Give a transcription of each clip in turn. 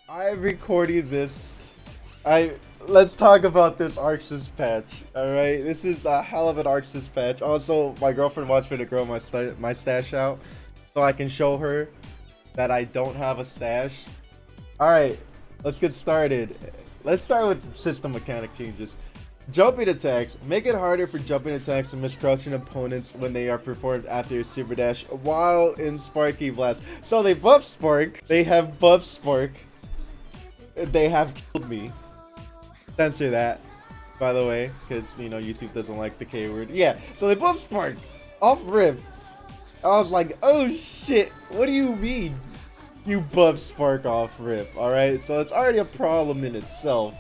I'm recording this. Let's talk about this Arxis patch. All right, this is a hell of an Arxis patch. Also, my girlfriend wants me to grow my stash out, so I can show her that I don't have a stash. All right, let's get started. Let's start with system mechanic changes. Jumping attacks. Make it harder for jumping attacks to miss crushing opponents when they are performed after a super dash while in Sparky Blast. So they buff Spark. They have buff Spark. They have killed me. Censor that, by the way, because, you know, YouTube doesn't like the K word. Yeah, so they buff Spark. Off rip. I was like, oh shit, what do you mean you buff Spark off rip? Alright, so it's already a problem in itself.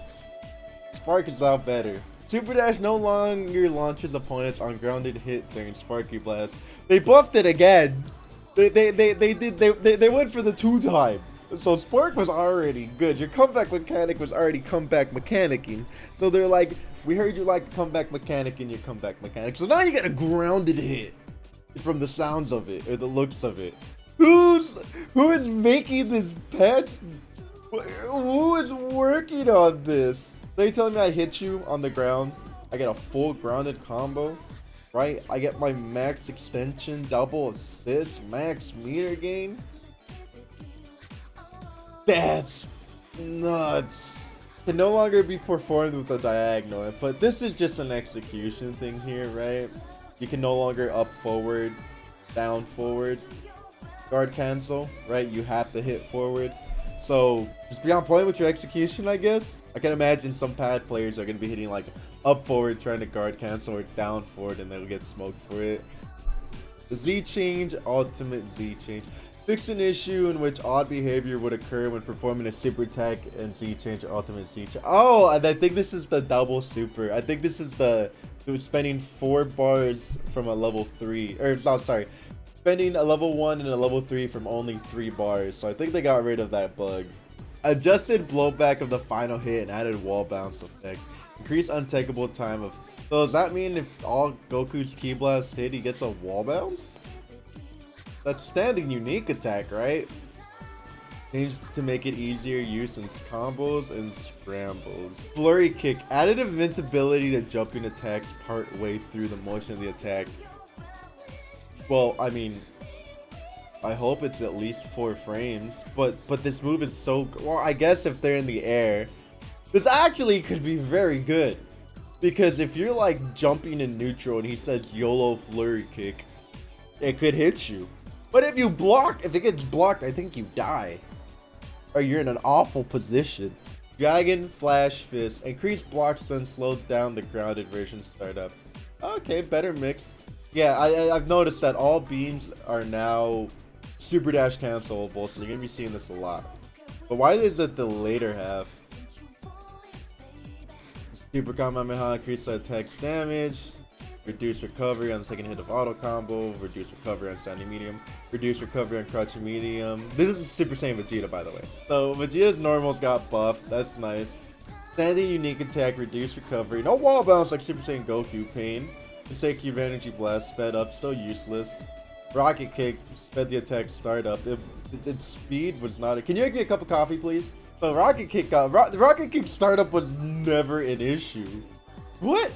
Spark is now better. Super Dash no longer launches opponents on grounded hit during Sparky Blast. They buffed it again. They went for the 2-time. So Spark was already good. Your comeback mechanic was already comeback mechanicking. So they're like, we heard you like comeback mechanic in your comeback mechanic. So now you get a grounded hit from the sounds of it or the looks of it. Who is making this patch? Who is working on this? So you telling me I hit you on the ground, I get a full grounded combo, right? I get my max extension, double assist, max meter gain. That's nuts. Can no longer be performed with a diagonal, but this is just an execution thing here, right? You can no longer up forward, down forward, guard cancel, right? You have to hit forward. So just be on point with your execution, I guess. I can imagine some pad players are going to be hitting like up forward trying to guard cancel or down forward and they'll get smoked for it. The Z change, ultimate Z change. Fix an issue in which odd behavior would occur when performing a super attack and Z change, ultimate Z change. Oh, and I think this is the double super. I think this is the spending 4 bars from a level 3. Or no, sorry. Spending a level 1 and a level 3 from only 3 bars, so I think they got rid of that bug. Adjusted blowback of the final hit and added wall bounce effect. Increased untakeable time of. So does that mean if all Goku's Ki Blast hit, he gets a wall bounce? That's standing unique attack, right? Changed to make it easier use in combos and scrambles. Flurry kick. Added invincibility to jumping attacks part way through the motion of the attack. Well, I mean, I hope it's at least 4 frames, but this move is so, well, I guess if they're in the air, this actually could be very good, because if you're like jumping in neutral and he says YOLO flurry kick, it could hit you. But if you block, if it gets blocked, I think you die, or you're in an awful position. Dragon Flash Fist. Increased block stun, slowed down the grounded version startup. Okay, better mix. Yeah, I've noticed that all beams are now super dash cancelable, so you're gonna be seeing this a lot. But why is it the later half? Super Kamehameha, increase the attack's damage, reduce recovery on the second hit of auto combo, reduce recovery on standing medium, reduce recovery on crouching medium. This is Super Saiyan Vegeta, by the way. So Vegeta's normals got buffed, that's nice. Standing unique attack, reduce recovery, no wall bounce like Super Saiyan Goku, pain. Mistake Cube Energy Blast, sped up, still useless. Rocket Kick, sped the attack startup. Its speed was not. Can you make me a cup of coffee, please? The Rocket Kick the Rocket Kick startup was never an issue. What?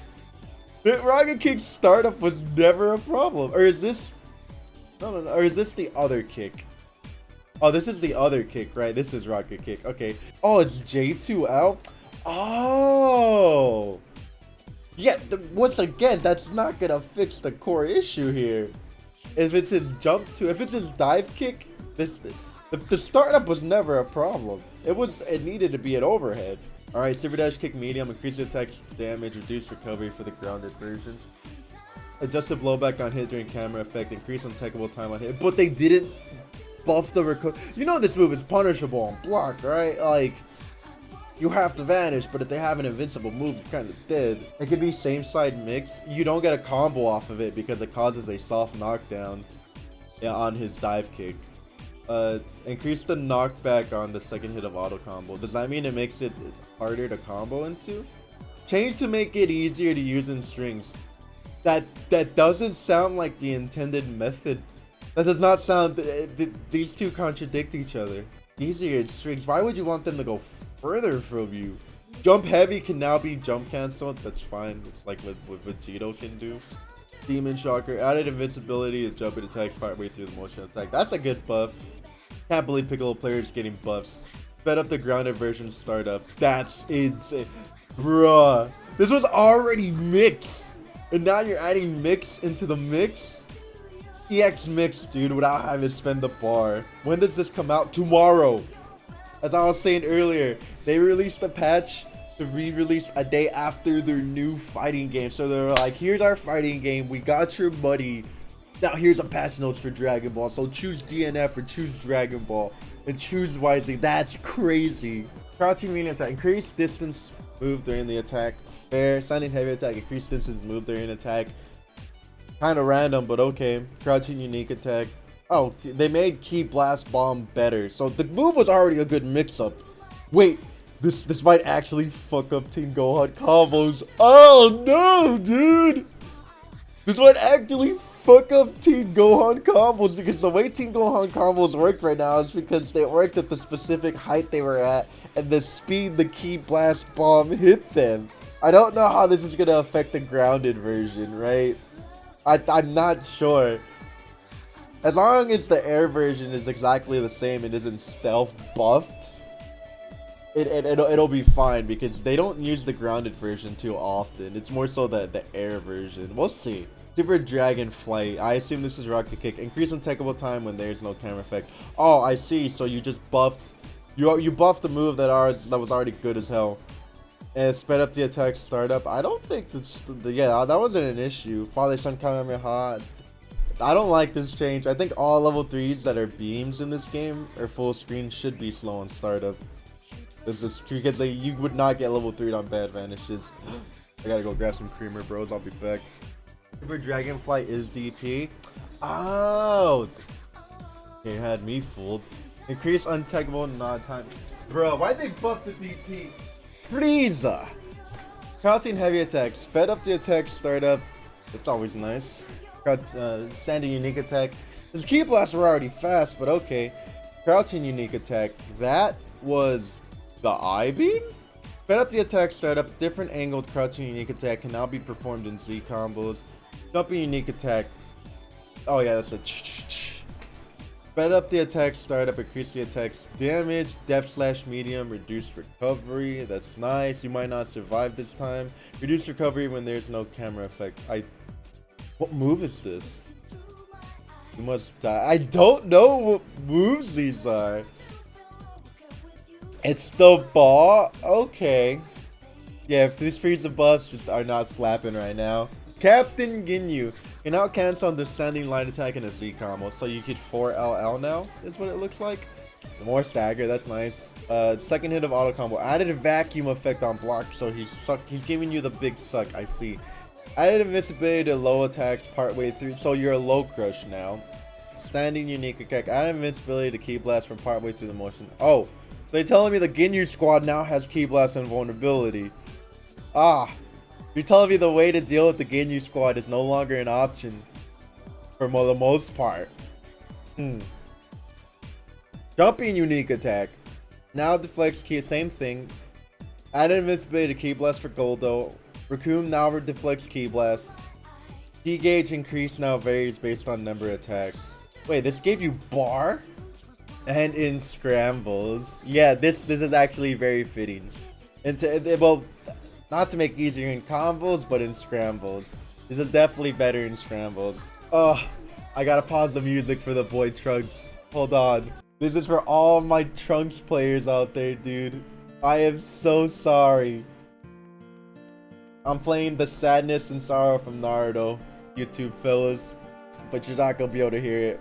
The Rocket Kick startup was never a problem. Or is this? No. Or is this the other kick? Oh, this is the other kick, right? This is Rocket Kick. Okay. Oh, it's J2L. Oh. Yeah, once again, that's not gonna fix the core issue here. If it's his jump to, if it's his dive kick, the startup was never a problem. It needed to be an overhead. All right, super dash kick medium, increase the attack damage, reduce recovery for the grounded version. Adjusted blowback on hit during camera effect, increase untakeable time on hit, but they didn't buff the recovery. You know this move is punishable on block, right? Like, you have to vanish, but if they have an invincible move, you're kind of dead. It could be same side mix. You don't get a combo off of it because it causes a soft knockdown on his dive kick. Increase the knockback on the second hit of auto combo. Does that mean it makes it harder to combo into? Change to make it easier to use in strings. That doesn't sound like the intended method. That does not sound. These two contradict each other. easier streaks. Why would you want them to go further from you? Jump heavy can now be jump canceled. That's fine. It's like what Vegito can do. Demon Shocker added invincibility to jumping attacks partway through the motion attack. That's a good buff. Can't believe Piccolo players getting buffs. Sped up the grounded version startup. That's insane. Bruh. This was already mix. And now you're adding mix into the mix? EX mix, dude, without having to spend the bar. When does this come out? Tomorrow. As I was saying earlier, they released a patch to re-release a day after their new fighting game. So they're like, here's our fighting game. We got your money. Now here's a patch notes for Dragon Ball. So choose DNF or choose Dragon Ball. And choose wisely. That's crazy. Crouching medium attack. Increase distance move during the attack. Fair. Standing heavy attack. Increase distance move during attack. Kind of random, but okay. Crouching unique attack. Oh, they made Ki Blast Bomb better. So the move was already a good mix-up. Wait, this might actually fuck up Team Gohan combos. Oh no, dude! This might actually fuck up Team Gohan combos, because the way Team Gohan combos work right now is because they worked at the specific height they were at and the speed the Ki Blast Bomb hit them. I don't know how this is gonna affect the grounded version, right? I'm not sure. As long as the air version is exactly the same and isn't stealth buffed, it'll be fine, because they don't use the grounded version too often. It's more so the air version. We'll see. Super Dragon Flight. I assume this is Rocket Kick. Increase untakeable time when there's no camera effect. Oh, I see. So you just buffed. You buffed the move that was already good as hell. And sped up the attack startup. I don't think that's yeah, that wasn't an issue. Father Son Kamehameha. I don't like this change. I think all level 3s that are beams in this game or full screen should be slow on startup. This is because you would not get level 3 on bad vanishes. I gotta go grab some creamer, bros. I'll be back. Super Dragonfly is DP. Oh, you had me fooled. Increase untakeable nod time. Bro, why'd they buff the DP? Frieza. Crouching heavy attack. Sped up the attack startup. It's always nice. Standing unique attack. His Ki blasts were already fast, but okay. Crouching unique attack. That was the I beam? Sped up the attack startup. Different angled crouching unique attack can now be performed in Z combos. Jumping unique attack. Oh yeah, that's a Sped up the attack startup. Increase the attack's damage. Def / medium. Reduce recovery. That's nice. You might not survive this time. Reduce recovery when there's no camera effect. What move is this? You must die. I don't know what moves these are. It's the ball? Okay. Yeah, these Frieza buffs just are not slapping right now. Captain Ginyu can now cancel on the standing line attack in a Z combo. So you get 4 LL now, is what it looks like. More stagger, that's nice. Second hit of auto combo. Added a vacuum effect on block, so he's giving you the big suck, I see. Added invincibility to low attacks partway through, so you're a low crush now. Standing unique attack. Added invincibility to Ki Blast from partway through the motion. Oh, so they're telling me the Ginyu squad now has Ki Blast and vulnerability. Ah, you're telling me the way to deal with the Ginyu squad is no longer an option for the most part. Jumping unique attack. Now deflects Ki, same thing. Added invincibility to Ki Blast for Goldo. Raccoon now deflects Ki Blast. Ki gauge increase now varies based on number of attacks. Wait, this gave you bar? And in scrambles. Yeah, this is actually very fitting. Well, not to make easier in combos, but in scrambles. This is definitely better in scrambles. Oh, I gotta pause the music for the boy Trunks. Hold on. This is for all my Trunks players out there, dude. I am so sorry. I'm playing the sadness and sorrow from Naruto, YouTube fellas, but you're not gonna be able to hear it.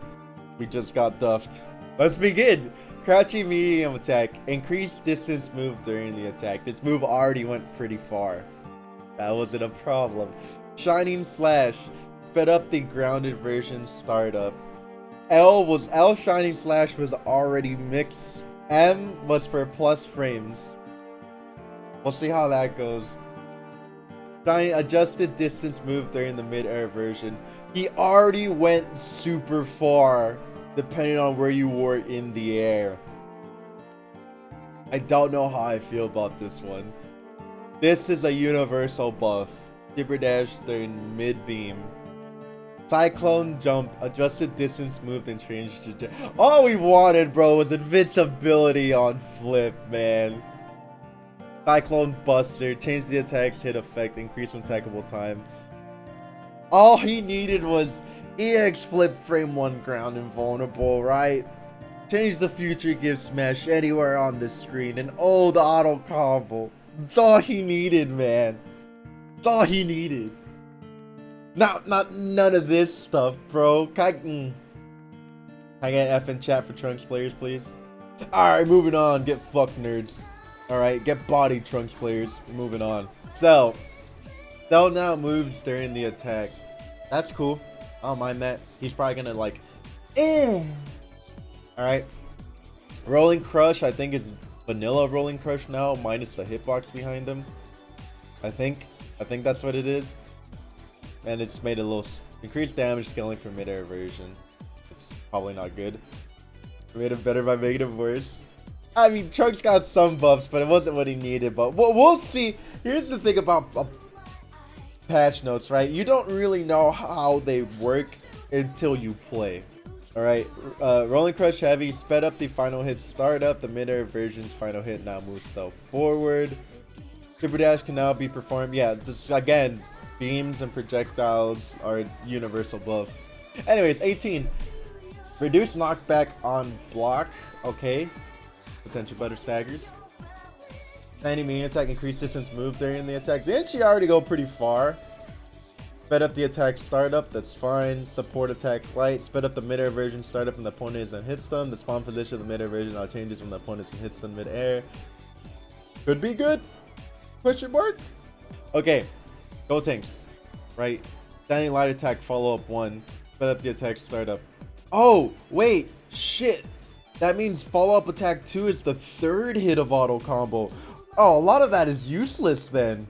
We just got duffed. Let's begin. Crouching medium attack. Increase distance move during the attack. This move already went pretty far. That wasn't a problem. Shining slash. Sped up the grounded version startup. L shining slash was already mixed. M was for plus frames. We'll see how that goes. Adjusted distance move during the mid-air version. He already went super far depending on where you were in the air. I don't know how I feel about this one. This is a universal buff. Super dash during mid beam. Cyclone jump, adjusted distance moved and changed to all we wanted, bro, was invincibility on flip, man. Cyclone buster, change the attack's hit effect, increase attackable time. All he needed was EX flip frame 1 ground invulnerable, right? Change the future give smash anywhere on the screen and oh, the auto combo. That's all he needed, man. That's all he needed. Not none of this stuff, bro. Can I get F in chat for Trunks players, please? Alright, moving on. Get fucked, nerds. Alright, get body, Trunks players. Moving on. Cell now moves during the attack. That's cool. I don't mind that. He's probably gonna like Alright. Rolling Crush, I think is vanilla Rolling Crush now, minus the hitbox behind him. I think that's what it is. And it's made a little increased damage scaling for mid-air version. It's probably not good. Made it better by making it worse. I mean, Trunks got some buffs, but it wasn't what he needed. But we'll see. Here's the thing about patch notes, right? You don't really know how they work until you play. Alright, Rolling Crush Heavy, sped up the final hit startup. The mid-air version's final hit now moves Cell forward. Super Dash can now be performed. Yeah, this again, beams and projectiles are universal buff. Anyways, 18. Reduce knockback on block. Okay. Potential better staggers. Any mean attack, increase distance move during the attack. Didn't she already go pretty far? Sped up the attack startup, that's fine. Support attack light. Sped up the mid-air version startup when the opponent is in hit stun. The spawn position of the mid-air version now changes when the opponent is in hit stun mid-air. Could be good. Question mark? Okay. Gotenks. Right. Standing light attack follow-up 1. Sped up the attack startup. Oh, wait. Shit. That means follow-up attack 2 is the 3rd hit of auto combo. Oh, a lot of that is useless then.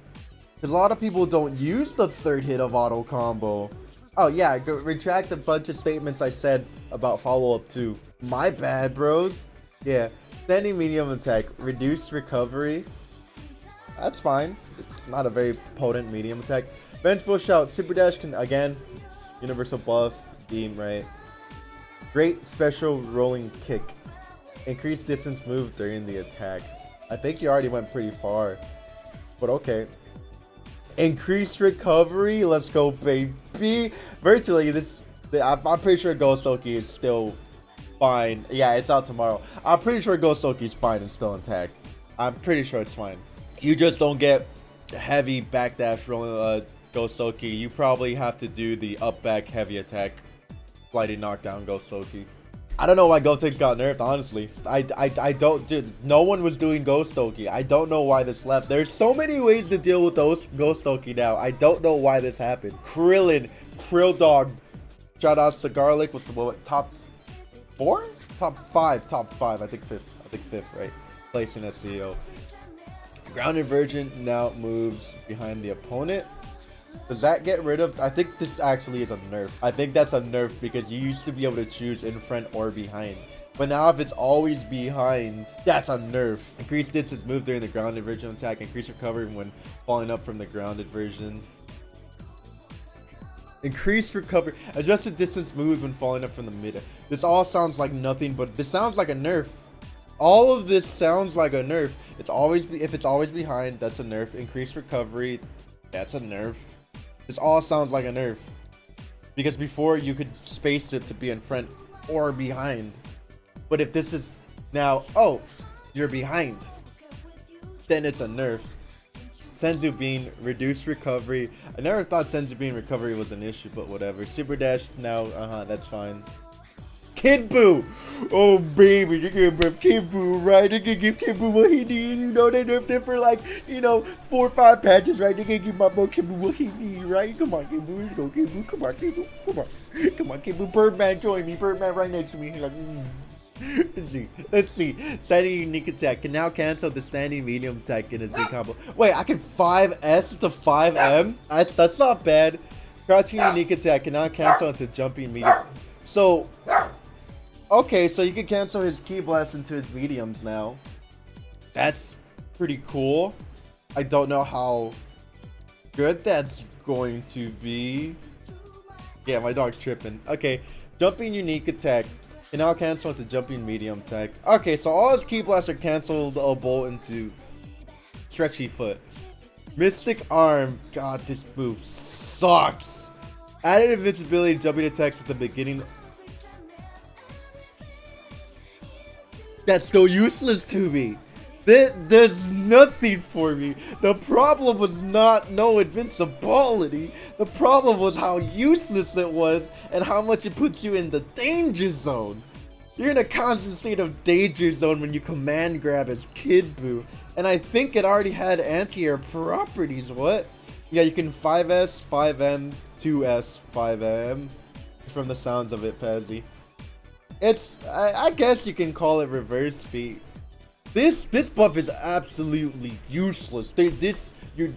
Because a lot of people don't use the 3rd hit of auto combo. Oh yeah, retract a bunch of statements I said about follow-up 2. My bad, bros. Yeah, standing medium attack, reduce recovery. That's fine. It's not a very potent medium attack. Vengeful shout, super dash can, again, universal buff, beam, right? Great special rolling kick. Increase distance move during the attack. I think you already went pretty far. But okay. Increased recovery, let's go, baby. Virtually, I'm pretty sure Ghost Oki is still fine. Yeah, it's out tomorrow. I'm pretty sure Ghost Oki is fine and still intact. I'm pretty sure it's fine. You just don't get heavy backdash rolling Ghost Oki. You probably have to do the up back heavy attack, flighty knockdown Ghost Oki. I don't know why Gotenks got nerfed, honestly. I don't, dude, no one was doing Ghost Oki. I don't know why this left. There's so many ways to deal with those Ghost Oki now. I don't know why this happened. Krillin, Krill Dog, shout outs to Garlic with the what, top 4? Top 5, I think 5th, right? Placing at CEO. Grounded Virgin now moves behind the opponent. Does that get rid of? I think this actually is a nerf. I think that's a nerf because you used to be able to choose in front or behind. But now if it's always behind, that's a nerf. Increased distance move during the grounded version attack. Increased recovery when falling up from the grounded version. Increased recovery. Adjusted distance move when falling up from the mid. This all sounds like nothing, but this sounds like a nerf. All of this sounds like a nerf. It's always if it's always behind, that's a nerf. Increased recovery, that's a nerf. This all sounds like a nerf. Because before you could space it to be in front or behind. But if this is now, oh, you're behind, then it's a nerf. Senzu Bean, reduced recovery. I never thought Senzu Bean recovery was an issue, but whatever. Super Dash now, that's fine. Kid Buu! Oh baby, you can give Kid Buu, right? You can give Kid Buu what he needs. You know, they nerfed him for like, 4 or 5 patches, right? They can give my boy Kid Buu what he needs, right? Come on, Kid Buu, let's go, Kid Buu. Come on, Kid Buu, come on. Come on, Kid Buu. Birdman, join me. Birdman right next to me. He's like, Let's see. Standing unique attack can now cancel the standing medium attack in a Z combo. Wait, I can 5S to 5M? That's not bad. Crouching unique attack can now cancel into jumping medium. So, okay, so you can cancel his Ki Blast into his mediums now. That's pretty cool. I don't know how good that's going to be. Yeah, my dog's tripping. Okay, jumping unique attack. Can now cancel into jumping medium attack. Okay, so all his key blasts are canceled a bolt into stretchy foot. Mystic arm. God, this move sucks. Added invincibility jumping attacks at the beginning. That's still useless to me. There's nothing for me. The problem was not no invincibility. The problem was how useless it was and how much it puts you in the danger zone. You're in a constant state of danger zone when you command grab as KIIID Buu. And I think it already had anti-air properties. What? Yeah, you can 5S, 5M, 2S, 5M. From the sounds of it, Pezzy. It's, I guess you can call it reverse speed. This buff is absolutely useless.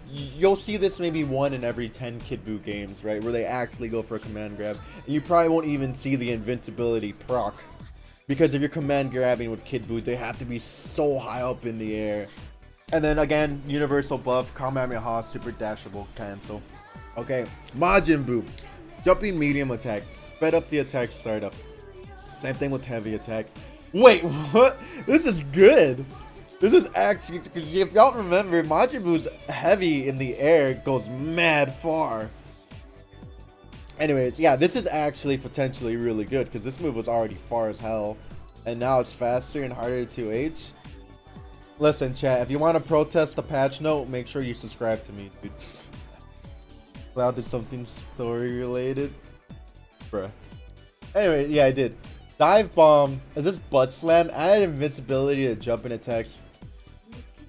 You'll see this maybe 1 in every 10 KIIID Buu games, right? Where they actually go for a command grab. And you probably won't even see the invincibility proc. Because if you're command grabbing with KIIID Buu, they have to be so high up in the air. And then again, universal buff, Kamehameha, super dashable, cancel. Okay, Majin Buu. Jumping medium attack. Sped up the attack startup. Same thing with heavy attack. Wait, what? This is good. This is actually, because if y'all remember, Majin Buu's heavy in the air goes mad far. Anyways, yeah, this is actually potentially really good because this move was already far as hell. And now it's faster and harder to H. Listen, chat, if you want to protest the patch note, make sure you subscribe to me, dude. Cloud did something story related. Bruh. Anyway, yeah, I did. Dive bomb. Is this butt slam? Added invincibility to jump in attacks.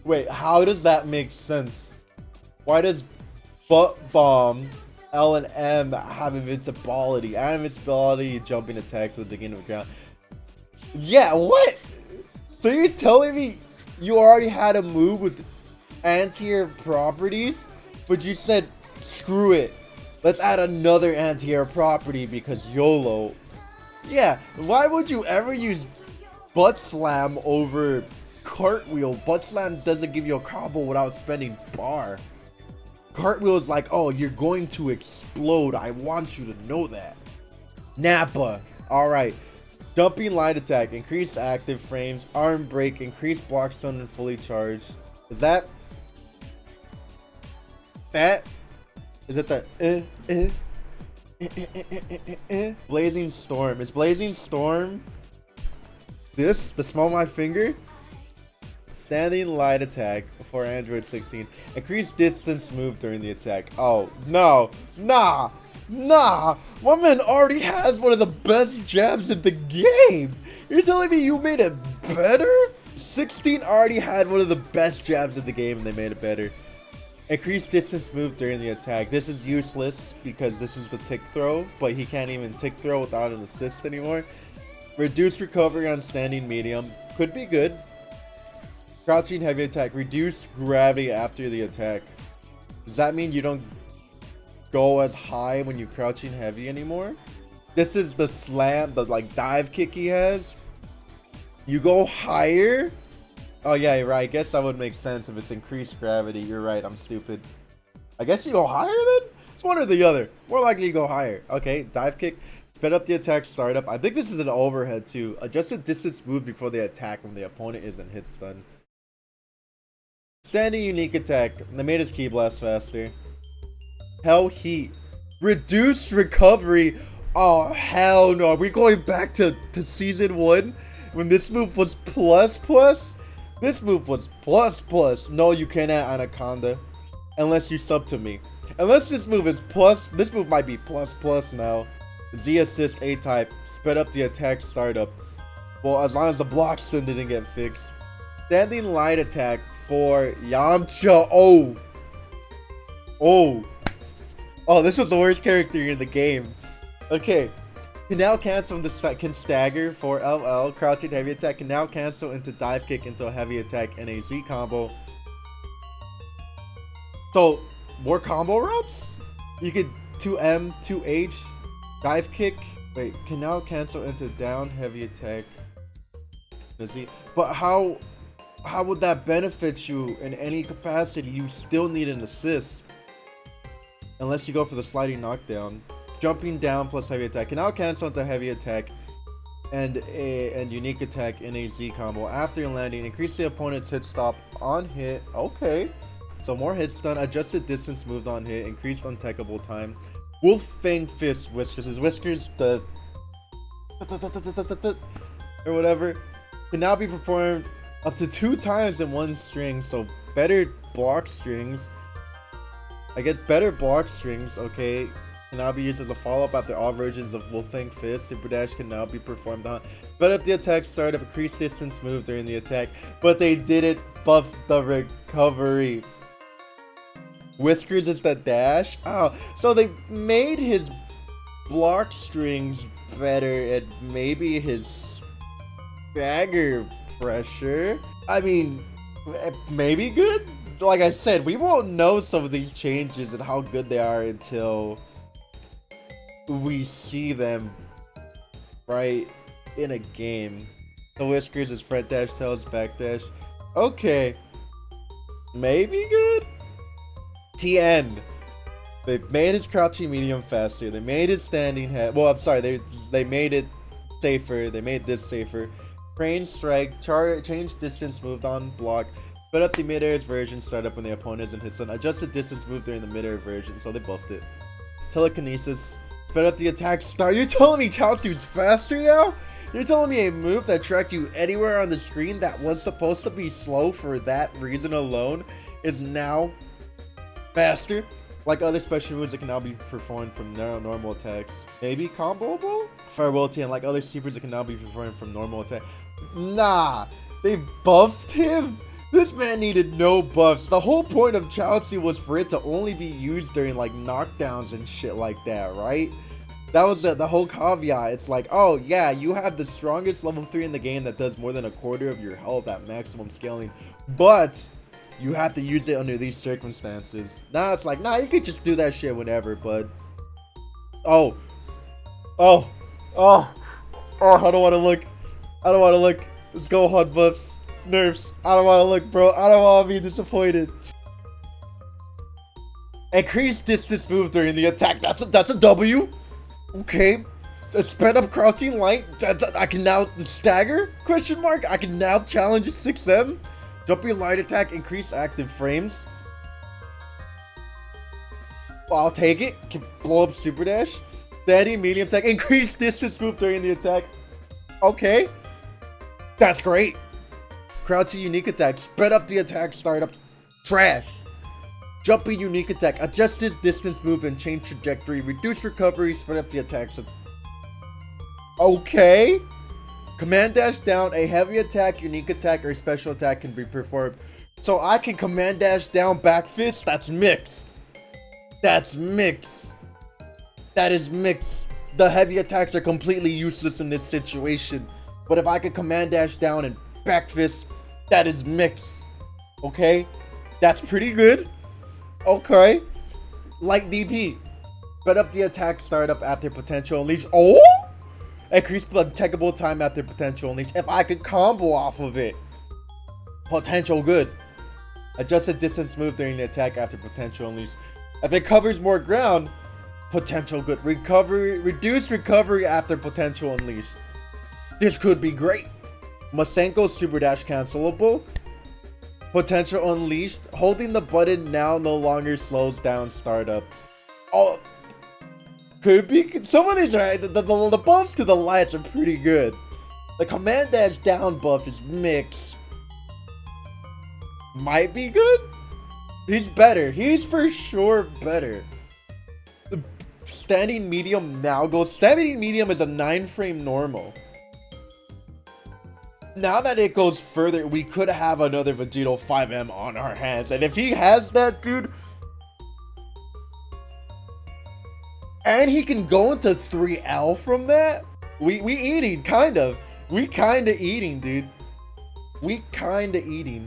Wait, how does that make sense? Why does butt bomb L and M have invincibility? Add invincibility to jumping attacks at the beginning of the ground. Yeah, what? So you're telling me you already had a move with anti-air properties, but you said screw it. Let's add another anti-air property because YOLO. Yeah, why would you ever use butt slam over cartwheel? Butt slam doesn't give you a combo without spending bar. Cartwheel is like, oh, you're going to explode. I want you to know that. Nappa. Alright. Dumping light attack. Increased active frames. Arm break. Increased block stun and fully charged. Is that? Is it that? Blazing Storm. Is Blazing Storm this? The small of my finger? Standing light attack for Android 16. Increased distance move during the attack. Oh, no. Nah. My man already has one of the best jabs in the game. You're telling me you made it better? 16 already had one of the best jabs in the game and they made it better. Increased distance move during the attack. This is useless because this is the tick throw, but he can't even tick throw without an assist anymore. Reduced recovery on standing medium. Could be good. Crouching heavy attack. Reduce gravity after the attack. Does that mean you don't go as high when you're crouching heavy anymore? This is the slam, the like dive kick he has. You go higher. Oh yeah, you're right. I guess that would make sense if it's increased gravity. You're right. I'm stupid. I guess you go higher then? It's one or the other. More likely you go higher. Okay, dive kick. Sped up the attack startup. I think this is an overhead too. Adjust the distance move before they attack when the opponent isn't hit stun. Standing unique attack. They made his key blast faster. Hell heat. Reduced recovery. Oh hell no. Are we going back to season 1 when this move was plus? This move was plus. No, you can't add Anaconda unless you sub to me. Unless this move is plus. This move might be plus now. Z assist A type. Sped up the attack startup. Well, as long as the block stun didn't get fixed. Standing light attack for Yamcha. Oh, this was the worst character in the game. Okay. Can now cancel the can stagger for LL. Crouching heavy attack can now cancel into dive kick into a heavy attack and a Z combo. So more combo routes? You could 2M, 2H, dive kick. Wait, can now cancel into down heavy attack. Z. But how how would that benefit you in any capacity? You still need an assist. Unless you go for the sliding knockdown. Jumping down plus heavy attack can now cancel into heavy attack and unique attack in a Z combo. After landing, increase the opponent's hit stop on hit. Okay. So more hit stun, adjusted distance moved on hit, increased untechable time. Wolf Fang Fist Whiskers. His whiskers, the or whatever, can now be performed up to 2 times in one string. So better block strings. I get better block strings, okay. Can now be used as a follow-up after all versions of Wolfang Fist. Super Dash can now be performed on. Sped up the attack, startup, increase distance move during the attack, but they didn't buff the recovery. Whiskers is the dash. Oh, so they made his block strings better and maybe his stagger pressure. I mean, maybe good? Like I said, we won't know some of these changes and how good they are until we see them right in a game. The Whiskers is front dash, tails, back dash. Okay, maybe good. Tien, they made his crouching medium faster. They made his standing head. Well, I'm sorry, they made it safer. They made this safer. Crane strike, change distance moved on block. Sped up the mid-air version, start up when the opponent isn't hit stun. Adjusted distance move during the mid-air version, so they buffed it. Telekinesis, sped up the attack start. You're telling me Chaozu's faster now? You're telling me a move that tracked you anywhere on the screen that was supposed to be slow for that reason alone is now faster? Like other special moves that can now be performed from normal attacks. Maybe comboable? Farewell Tien, like other supers that can now be performed from normal attack. Nah, they buffed him? This man needed no buffs. The whole point of Chaozu was for it to only be used during like knockdowns and shit like that, right? That was the whole caveat. It's like, oh yeah, you have the strongest level 3 in the game that does more than a quarter of your health at maximum scaling, but you have to use it under these circumstances. Now it's like, nah, you could just do that shit whenever, but I don't want to look. Let's go hard buffs. Nerfs. I don't want to look, bro. I don't want to be disappointed. Increase distance move during the attack. That's a W. Okay. Sped up crouching light. I can now stagger? Question mark. I can now challenge a 6M. Jumping light attack. Increase active frames. Well, I'll take it. Can blow up super dash. Steady medium attack. Increase distance move during the attack. Okay. That's great. Crouching unique attack, sped up the attack, startup, trash. Jumping unique attack, adjust his distance move and change trajectory, reduce recovery, sped up the attack. So okay. Command dash down, a heavy attack, unique attack, or special attack can be performed. So I can command dash down back fist. That's mix. That's mix. That is mix. The heavy attacks are completely useless in this situation. But if I can command dash down and back fist, that is mix. Okay, that's pretty good. Okay, like DP, sped up the attack startup after potential unleash. Oh, increase untechable time after potential unleash. If I could combo off of it, potential good. Adjusted distance move during the attack after potential unleash. If it covers more ground, potential good. Recovery, reduce recovery after potential unleash. This could be great. Masenko super dash cancelable. Potential unleashed. Holding the button now no longer slows down startup. Oh, could be. Some of these are the buffs to the lights are pretty good. The command dash down buff is mixed. Might be good. He's better. He's for sure better. The standing medium now goes. Standing medium is a 9-frame normal. Now that it goes further, we could have another Vegito 5M on our hands. And if he has that, dude, and he can go into 3L from that, we eating, kind of. We kind of eating, dude. We kind of eating.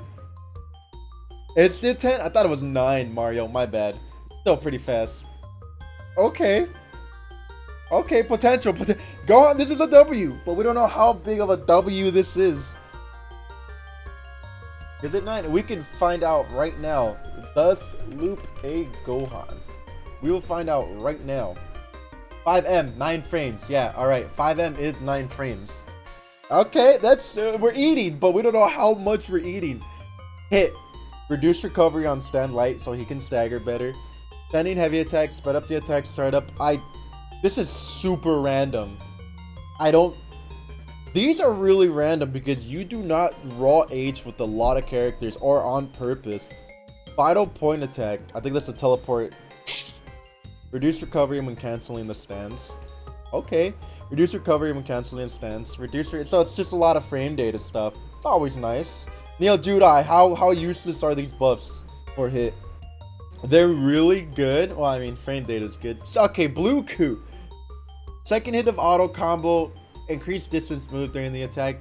It's the 10? I thought it was 9, Mario. My bad. Still pretty fast. Okay. Okay, potential. Gohan, this is a W, but we don't know how big of a W this is. Is it 9? We can find out right now. Does loop a Gohan? We will find out right now. 5M, 9 frames. Yeah, alright. 5M is 9 frames. Okay, that's we're eating, but we don't know how much we're eating. Hit. Reduce recovery on stand light so he can stagger better. Standing heavy attack, sped up the attack startup. This is super random. These are really random because you do not raw H with a lot of characters or on purpose. Vital point attack. I think that's a teleport. Reduce recovery when canceling the stands. Okay. Reduce recovery when canceling stands. So it's just a lot of frame data stuff. It's always nice. Neo Judai, how useless are these buffs for hit? They're really good. Well, I mean, frame data is good. Okay, Blue Coup. Second hit of auto combo. Increased distance move during the attack.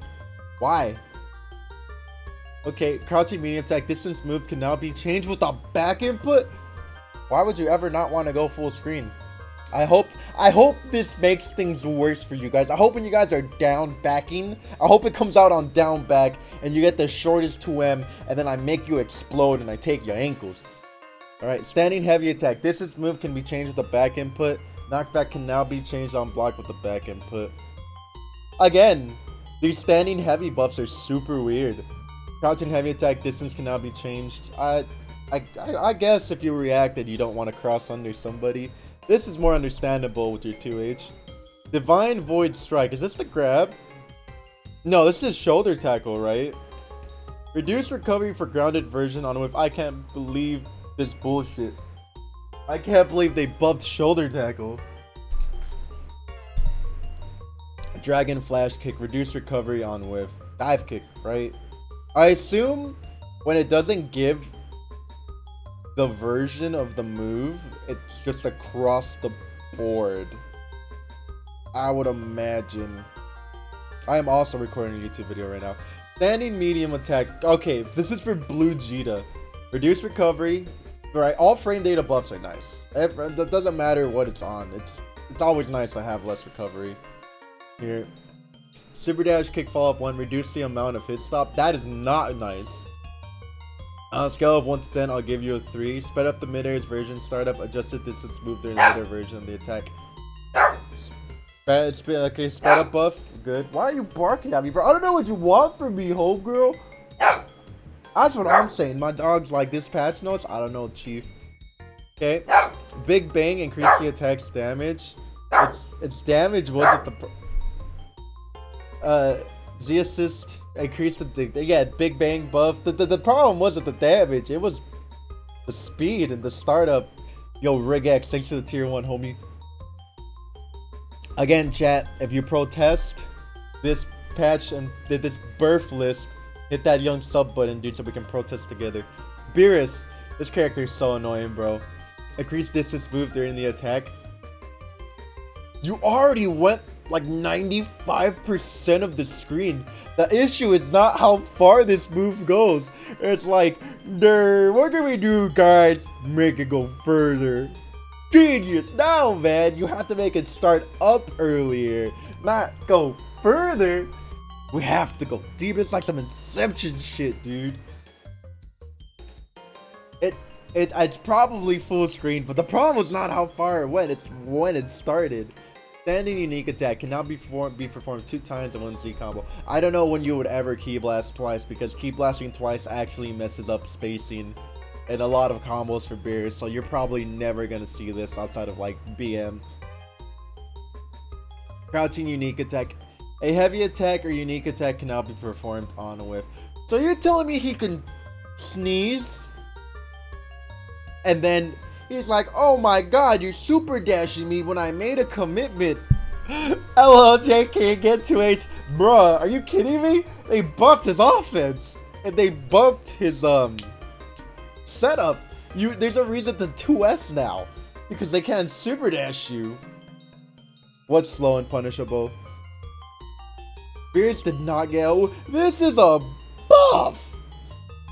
Why? Okay, crouching medium attack. Distance move can now be changed with a back input. Why would you ever not want to go full screen? I hope this makes things worse for you guys. I hope when you guys are down backing, I hope it comes out on down back and you get the shortest 2M and then I make you explode and I take your ankles. Alright, standing heavy attack. Distance move can be changed with the back input. Knockback can now be changed on block with the back input. Again, these standing heavy buffs are super weird. Crouching heavy attack distance can now be changed. I guess if you reacted, you don't want to cross under somebody. This is more understandable with your 2H. Divine Void Strike. Is this the grab? No, this is shoulder tackle, right? Reduce recovery for grounded version on whiff. I can't believe this bullshit. I can't believe they buffed shoulder tackle. Dragon Flash Kick. Reduce recovery on whiff. Dive kick, right? I assume when it doesn't give the version of the move, it's just across the board. I would imagine. I am also recording a YouTube video right now. Standing medium attack. Okay, this is for Blue Vegeta. Reduce recovery. Right, all frame data buffs are nice. It doesn't matter what it's on. It's always nice to have less recovery. Here. Super dash kick follow up 1. Reduce the amount of hit stop. That is not nice. On a scale of 1 to 10, I'll give you a 3. Sped up the mid-airs version. Startup. Adjusted distance move during the mid-air version of the attack. Okay, sped up buff. Good. Why are you barking at me, bro? I don't know what you want from me, homegirl. That's what I'm saying. My dog's like this patch notes. I don't know, chief. Okay. Big Bang. Increase the attack's damage. Its damage wasn't the... Z assist. Increase the Big Bang buff. The problem wasn't the damage, it was the speed and the startup. Yo, Rig X, thanks for the tier 1, homie. Again, chat, if you protest this patch and this birth list, hit that young sub button, dude, so we can protest together. Beerus, this character is so annoying, bro. Increase distance move during the attack. You already went like 95% of the screen. The issue is not how far this move goes. It's like, what can we do, guys? Make it go further. Genius. No, man, you have to make it start up earlier, not go further. We have to go deep. It's like some Inception shit, dude. It's probably full screen, but the problem was not how far it went. It's when it started. Standing unique attack can now be performed 2 times in 1 Z combo. I don't know when you would ever key blast twice, because key blasting twice actually messes up spacing and a lot of combos for Beerus, so you're probably never gonna see this outside of like BM. Crouching unique attack. A heavy attack or unique attack can now be performed on a whiff. So you're telling me he can sneeze and then he's like, oh my god, you're super dashing me when I made a commitment. LLJ can't get 2H. Bruh, are you kidding me? They buffed his offense. And they buffed his setup. There's a reason to 2S now. Because they can't super dash you. What's slow and punishable? Beerus did not get... This is a buff!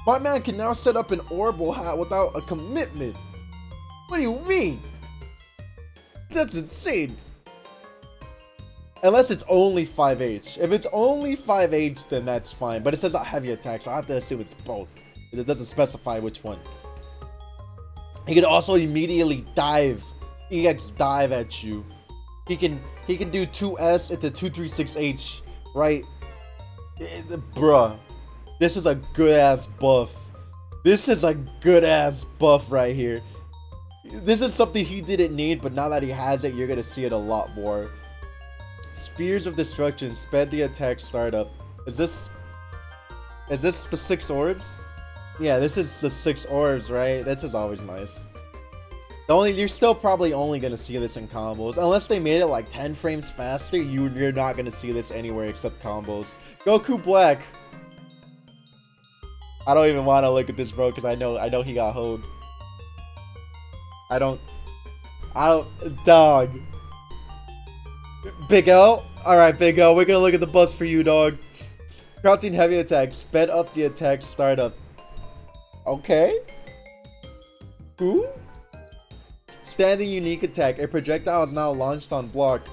My man can now set up an orbital hat without a commitment. What do you mean? That's insane. Unless it's only 5H. If it's only 5H, then that's fine. But it says heavy attack, so I have to assume it's both. It doesn't specify which one. He can also immediately dive, EX dive at you. He can do 2S into 236H, right? Bruh, this is a good ass buff. This is a good ass buff right here. This is something he didn't need, but now that he has it, you're gonna see it a lot more. Spheres of Destruction, sped the attack startup. Is this the 6 orbs? Yeah, this is the 6 orbs, right? That's just always nice. You're still probably only gonna see this in combos. Unless they made it like 10 frames faster, you're not gonna see this anywhere except combos. Goku Black. I don't even want to look at this, bro, because I know he got hoed. I don't, dog. Big L? Alright, Big L, we're gonna look at the bus for you, dog. Crouching heavy attack, sped up the attack startup. Okay. Who? Standing unique attack, a projectile is now launched on block.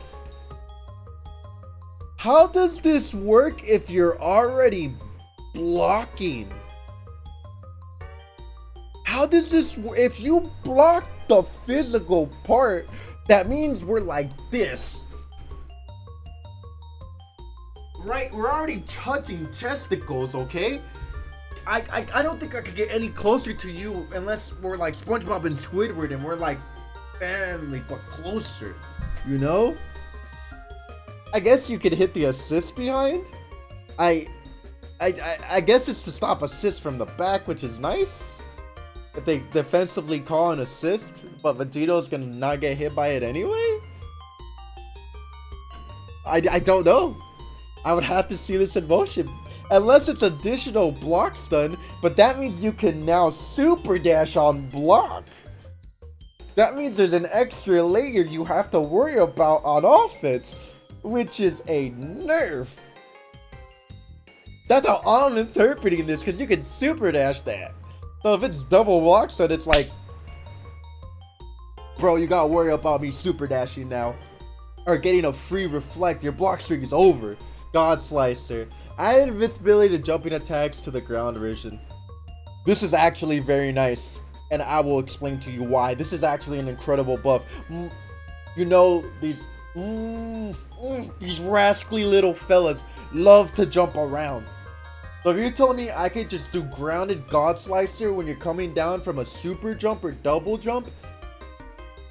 How does this work if you're already blocking? How does this work? If you block the physical part, that means we're like this. Right, we're already touching chesticles, okay? I don't think I could get any closer to you unless we're like SpongeBob and Squidward and we're like family, but closer, you know? I guess you could hit the assist behind. I guess it's to stop assists from the back, which is nice. If they defensively call an assist, but Vegito's gonna not get hit by it anyway? I don't know. I would have to see this in motion. Unless it's additional block stun, but that means you can now super dash on block. That means there's an extra layer you have to worry about on offense, which is a nerf. That's how I'm interpreting this, because you can super dash that. So if it's double block stun, it's like, bro, you gotta worry about me super dashing now. Or getting a free reflect, your block streak is over. God Slicer. Added invincibility to jumping attacks to the ground version. This is actually very nice, and I will explain to you why. This is actually an incredible buff. You know, these rascally little fellas love to jump around. So if you're telling me I could just do grounded God Slicer when you're coming down from a super jump or double jump,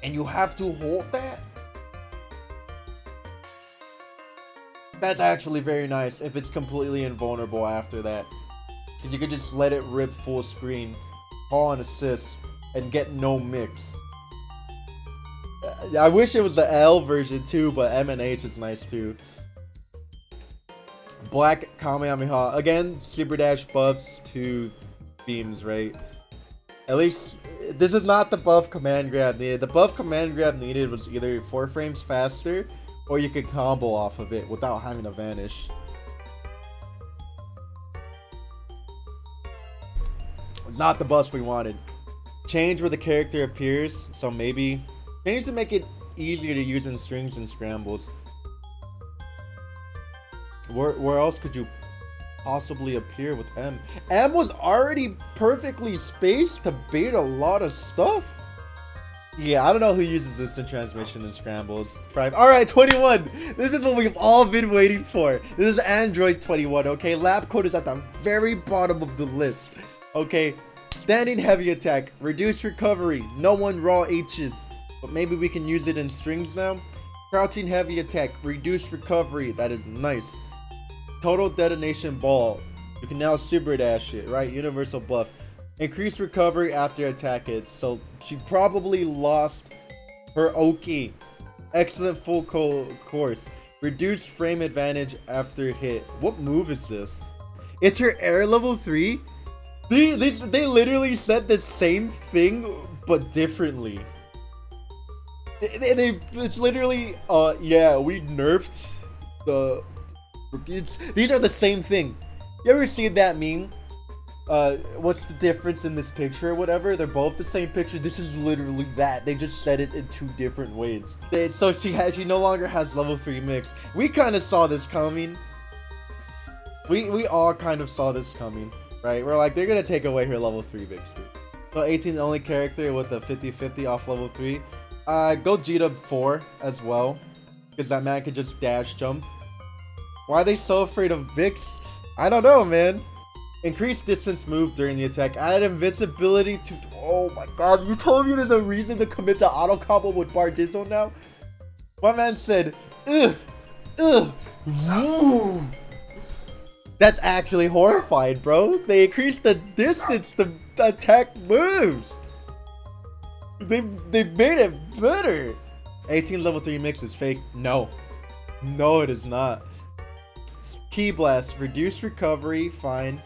and you have to hold that? That's actually very nice if it's completely invulnerable after that. Because you could just let it rip full screen, call an assist, and get no mix. I wish it was the L version too, but M and H is nice too. Black Kamehameha. Again, super dash buffs to beams, right? At least, this is not the buff command grab needed. The buff command grab needed was either 4 frames faster, or you could combo off of it without having to vanish. Not the bus we wanted. Change where the character appears, so maybe change to make it easier to use in strings and scrambles. Where else could you possibly appear with M? M was already perfectly spaced to bait a lot of stuff. Yeah, I don't know who uses this in transmission and scrambles. Alright, 21. This is what we've all been waiting for. This is Android 21, okay? Lab code is at the very bottom of the list. Okay, standing heavy attack, reduced recovery, no one raw H's. But maybe we can use it in strings now. Crouching heavy attack, reduced recovery, that is nice. Total detonation ball. You can now super dash it, right? Universal buff. Increased recovery after attack hits. So she probably lost her Oki. Excellent full course. Reduced frame advantage after hit. What move is this? It's her air level 3? They literally said the same thing, but differently. It's literally, yeah, we nerfed the... these are the same thing. You ever seen that meme? what's the difference in this picture or whatever? They're both the same picture. This is literally that. They just said it in 2 different ways. So she no longer has level 3 mix. We kind of saw this coming. We all kind of saw this coming, right? We're like, they're gonna take away her level 3 mix, dude. So 18 the only character with a 50-50 off level 3. Gogeta 4 as well, because that man could just dash jump. Why are they so afraid of Vix? I don't know, man. Increased distance move during the attack. Added invincibility to... Oh my god, you told me there's a reason to commit to auto combo with Bardizzle now? My man said, ugh, ugh. That's actually horrifying, bro. They increased the distance to attack moves. They made it better. 18 level 3 mix is fake. No, it is not. Ki Blast, reduce recovery, fine.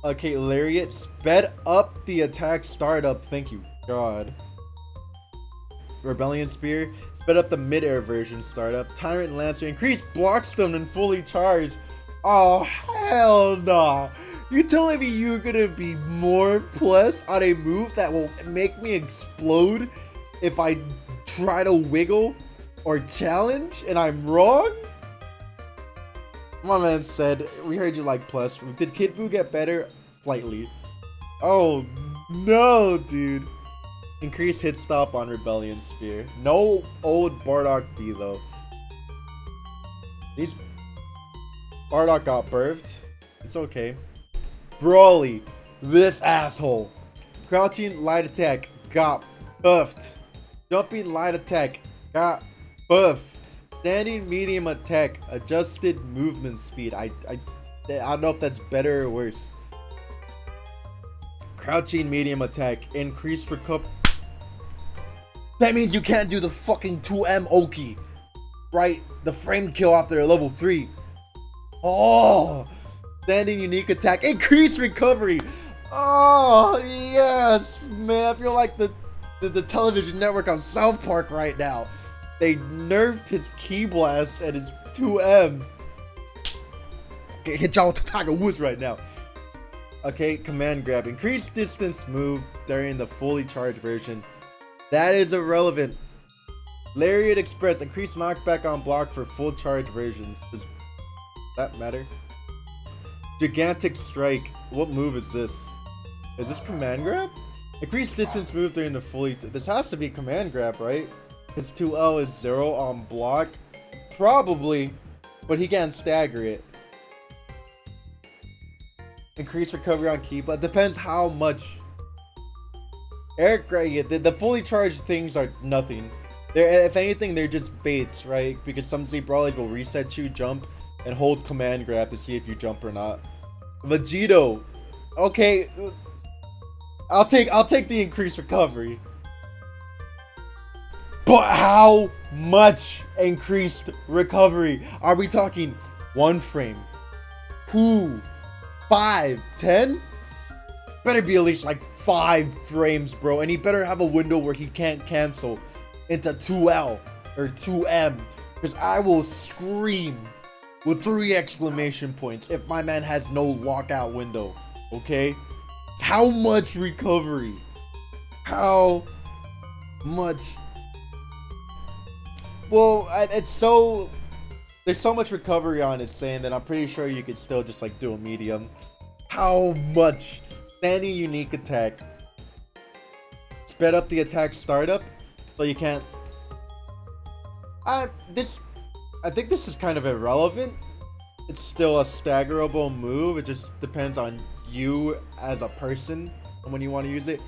Okay, Lariat, sped up the attack startup. Thank you, God. Rebellion Spear, sped up the mid-air version startup. Tyrant Lancer, increase block stun and fully charged. Oh, hell nah. You telling me you're gonna be more plus on a move that will make me explode if I try to wiggle or challenge and I'm wrong? My man said, we heard you like plus. Did Kid Buu get better? Slightly. Oh, no, dude. Increase hit stop on Rebellion Spear. No old Bardock B, though. These... Bardock got birthed. It's okay. Broly. This asshole. Crouching light attack. Got buffed. Jumping light attack. Got buffed. Standing medium attack, adjusted movement speed. I don't know if that's better or worse. Crouching medium attack, increased recover. That means you can't do the fucking 2M Oki, right? The frame kill after level 3. Oh, standing unique attack, increased recovery. Oh yes, man! I feel like the television network on South Park right now. They nerfed his Ki Blast and his 2M. Hit y'all with the Tiger Woods right now. Okay, command grab. Increased distance move during the fully charged version. That is irrelevant. Lariat Express. Increased knockback on block for full charge versions. Does that matter? Gigantic Strike. What move is this? Is this command grab? Increased distance move during the fully... This has to be command grab, right? His 2L is 0 on block. Probably, but he can't stagger it. Increase recovery on Ki Blast. Depends how much. Eric Gray, the fully charged things are nothing. If anything, they're just baits, right? Because some Z Brawlers will reset you, jump, and hold command grab to see if you jump or not. Vegito. Okay. I'll take the increased recovery. But how much increased recovery? Are we talking 1 frame? 2, 5, 10? Better be at least like 5 frames, bro. And he better have a window where he can't cancel into 2L or 2M. Because I will scream with 3 exclamation points if my man has no lockout window. Okay? How much recovery? How much? Well, it's so... There's so much recovery on it saying that I'm pretty sure you could still just like do a medium. How much? Standing unique attack. Sped up the attack startup so you can't... I think this is kind of irrelevant. It's still a staggerable move. It just depends on you as a person and when you want to use it.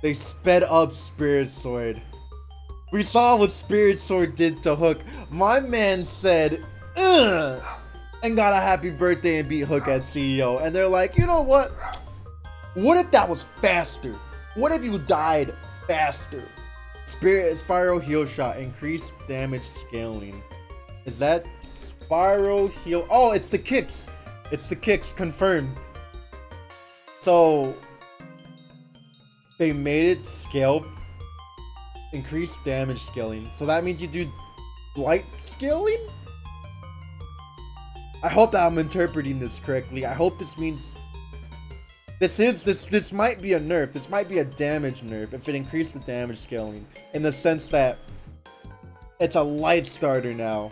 They sped up Spirit Sword. We saw what Spirit Sword did to Hook. My man said, ugh, and got a happy birthday and beat Hook at CEO. And they're like, you know what? What if that was faster? What if you died faster? Spiral Heal Shot, increased damage scaling. Is that Spiral Heal? Oh, it's the kicks. It's the kicks, confirmed. So, they made it scale. Increased damage scaling. So that means you do light scaling? I hope that I'm interpreting this correctly. I hope this means This might be a nerf. This might be a damage nerf if it increased the damage scaling in the sense that it's a light starter now.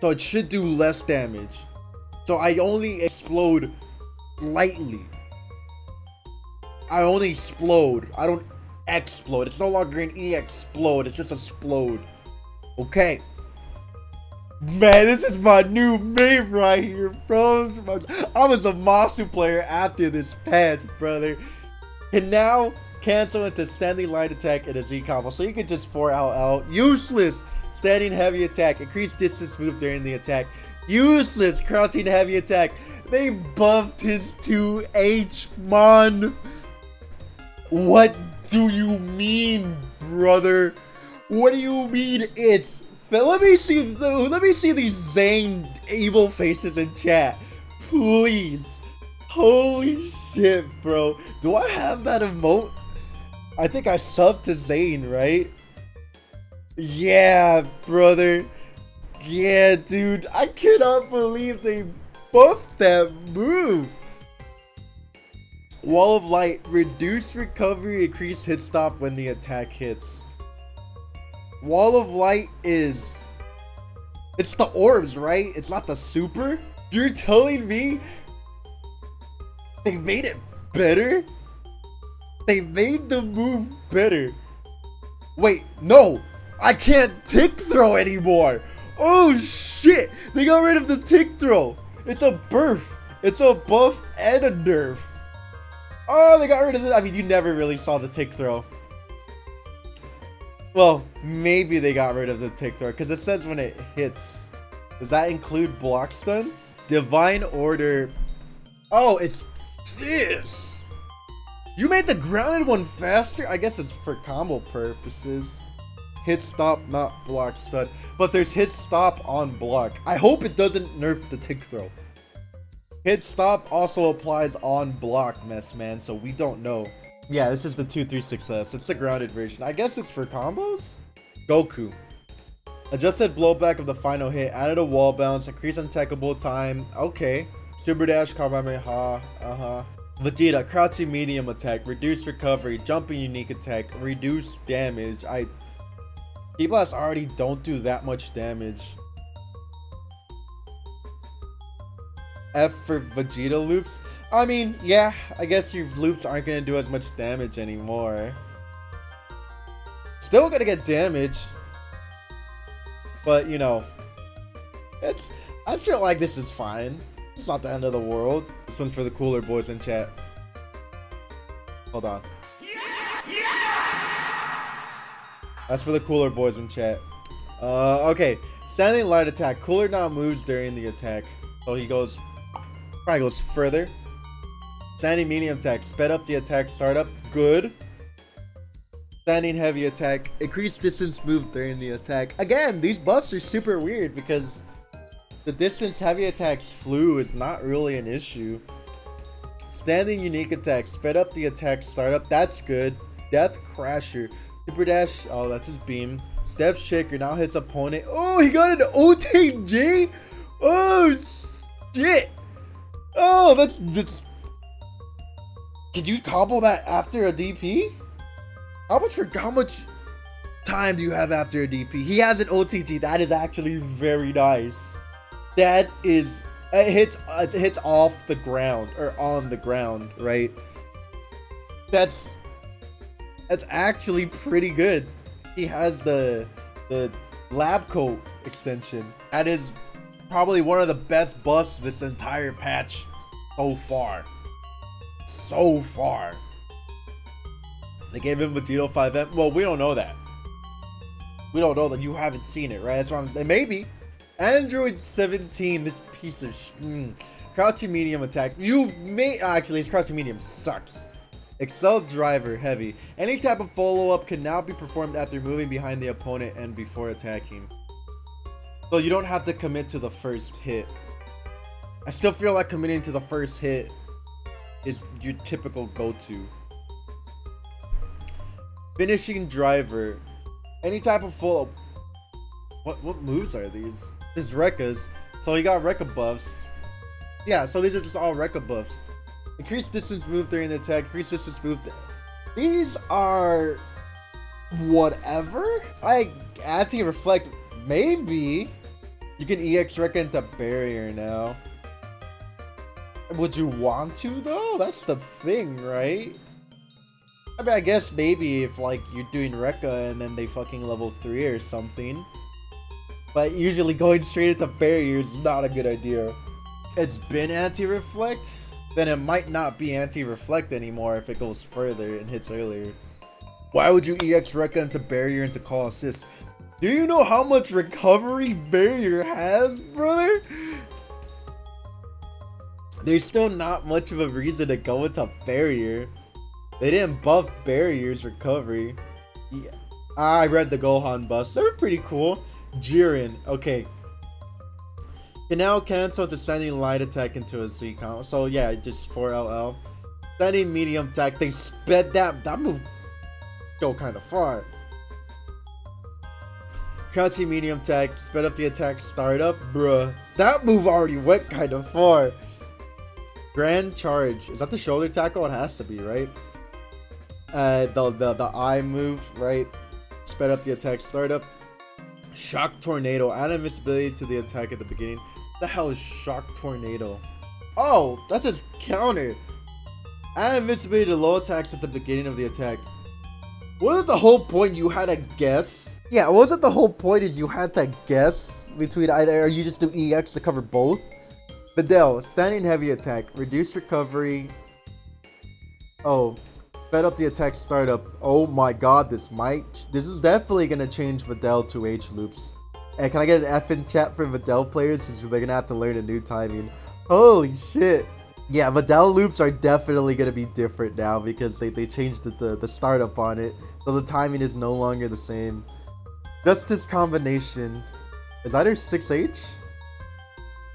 So it should do less damage. So I only explode lightly. I only explode. I don't explode. It's no longer an E-explode. It's just a explode. Okay. Man, this is my new meme right here, bro. I was a Zamasu player after this patch, brother. And now cancel into standing light attack and a Z combo. So you can just 4 out. Useless standing heavy attack. Increase distance move during the attack. Useless crouching heavy attack. They buffed his 2H, man. What do you mean, brother? What do you mean it's... Let me see these Zane evil faces in chat, please. Holy shit, bro. Do I have that emote? I think I subbed to Zane, right? Yeah, brother. Yeah, dude. I cannot believe they buffed that move. Wall of Light. Reduce recovery, increase hit stop when the attack hits. Wall of Light is... It's the orbs, right? It's not the super? You're telling me they made it better? They made the move better. Wait, no! I can't tick throw anymore! Oh shit! They got rid of the tick throw! It's a buff! It's a buff and a nerf! Oh, they got rid of it. I mean, you never really saw the tick throw. Well, maybe they got rid of the tick throw because it says when it hits. Does that include block stun? Divine Order. Oh, it's this. You made the grounded one faster? I guess it's for combo purposes. Hit stop, not block stun. But there's hit stop on block. I hope it doesn't nerf the tick throw. Hit stop also applies on block, mess man, so we don't know. Yeah, this is the 2-3-6S. It's the grounded version. I guess it's for combos? Goku. Adjusted blowback of the final hit. Added a wall bounce. Increase untechable time. Okay. Super dash, Kamehameha. Vegeta. Crouching medium attack. Reduce recovery. Jumping unique attack. Reduce damage. K-Blasts already don't do that much damage. F for Vegeta loops. I mean, yeah, I guess your loops aren't going to do as much damage anymore. Still going to get damage. But, you know, I feel like this is fine. It's not the end of the world. This one's for the cooler boys in chat. Hold on. That's for the cooler boys in chat. Okay. Standing light attack. Cooler now moves during the attack. So he goes... Probably goes further. Standing medium attack. Sped up the attack startup. Good. Standing heavy attack. Increased distance move during the attack. Again, these buffs are super weird because the distance heavy attacks flew is not really an issue. Standing unique attack. Sped up the attack startup. That's good. Death Crasher. Super dash. Oh, that's his beam. Death Shaker now hits opponent. Oh, he got an OTG? Oh, shit. Oh, that's... Could you combo that after a DP? How much time do you have after a DP? He has an OTG. That is actually very nice. That is... It hits off the ground. Or on the ground, right? That's actually pretty good. He has the lab coat extension. That is probably one of the best buffs this entire patch so far. So far. They gave him Vegito 5M. Well, we don't know that. We don't know that. You haven't seen it, right? That's why I'm saying. Maybe. Android 17, this piece of crouching medium attack. You may actually, his crouching medium sucks. Excel driver heavy. Any type of follow-up can now be performed after moving behind the opponent and before attacking. So you don't have to commit to the first hit. I still feel like committing to the first hit is your typical go-to. Finishing driver. Any type of follow-up. What moves are these? There's Rekkas. So you got Rekka buffs. Yeah, so these are just all Rekka buffs. Increased distance move during the attack. Increased distance move. These are whatever. Anti-reflect. Maybe you can EX Rekka into barrier now. Would you want to though? That's the thing, right? I mean, I guess maybe if like you're doing Rekka and then they fucking level 3 or something. But usually going straight into barrier is not a good idea. It's been anti-reflect, then it might not be anti-reflect anymore if it goes further and hits earlier. Why would you EX Rekka into barrier into call assist? Do you know how much recovery barrier has, brother? There's still not much of a reason to go into barrier. They didn't buff barrier's recovery. Yeah. I read the Gohan buffs. They were pretty cool. Jiren. Okay. Can now cancel the standing light attack into a Z count. So yeah, just 4LL. Standing medium attack. They sped that move go kind of far. Crouching medium attack. Sped up the attack startup. Bruh. That move already went kind of far. Grand charge. Is that the shoulder tackle? It has to be, right? The eye move, right? Sped up the attack startup. Shock tornado. Add invincibility to the attack at the beginning. What the hell is shock tornado? Oh, that's his counter. Add invincibility to low attacks at the beginning of the attack. Wasn't the whole point you had to guess? Yeah, wasn't the whole point is you had to guess between either, or you just do EX to cover both? Videl, standing heavy attack. Reduce recovery. Oh. Sped up the attack startup. Oh my god, this is definitely gonna change Videl to H loops. And can I get an F in chat for Videl players since they're gonna have to learn a new timing? Holy shit. Yeah, Videl loops are definitely gonna be different now because they changed the startup on it. So the timing is no longer the same. Justice combination. Is either 6H?